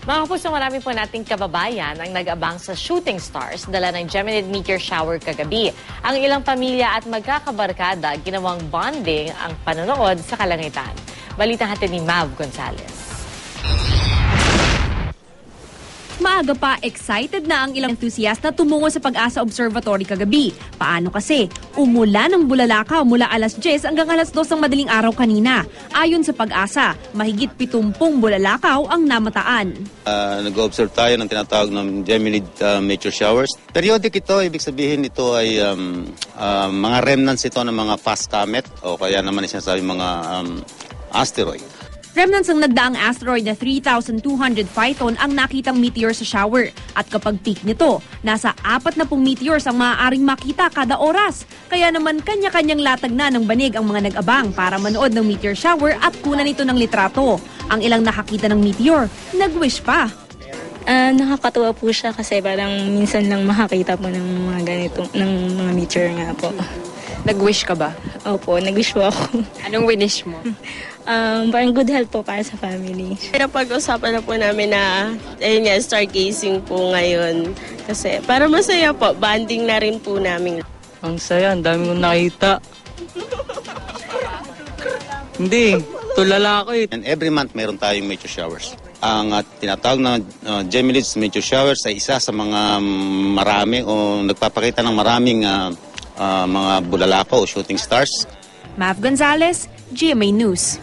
Mga kapuso, marami po nating kababayan ang nag-abang sa shooting stars dala ng Geminid meteor shower kagabi. Ang ilang pamilya at magkakabarkada ginawang bonding ang panonood sa kalangitan. Balitang hatid ni Mav Gonzalez. Maaga pa, excited na ang ilang entusiasta tumungo sa Pag-asa Observatory kagabi. Paano kasi? Umulan ng bulalakaw mula alas 10 hanggang alas 2 ng madaling araw kanina. Ayon sa Pag-asa, mahigit 70 bulalakaw ang namataan. Nag-observe tayo ng tinatawag ng Geminid meteor showers. Periodic ito, ibig sabihin ito ay mga remnants ito ng mga fast comet o kaya naman sinasabi mga asteroid. Remnants ng nagdaang asteroid na 3,200 phyton ang nakitang meteor sa shower. At kapag peak nito, nasa 40 meteors ang maaaring makita kada oras. Kaya naman kanya-kanyang latag na ng banig ang mga nag-abang para manood ng meteor shower at kunan ito ng litrato. Ang ilang nakakita ng meteor, nag-wish pa. Nakakatuwa po siya kasi parang minsan lang makakita po ng mga ganito, ng mga meteor nga po. Nag-wish ka ba? Opo, nag-wish po ako. Anong winish mo? Parang good health po para sa family. Napag-usapan na po namin na ayun nga, stargazing po ngayon. Kasi para masaya po, bonding na rin po namin. Ang saya, ang dami kong nakita. Hindi, tulala ako eh. And every month meron tayong meteor showers. Ang tinatawag na Geminid meteor showers ay isa sa mga marami o nagpapakita ng maraming mga bulalakaw o shooting stars. Mav Gonzalez, GMA News.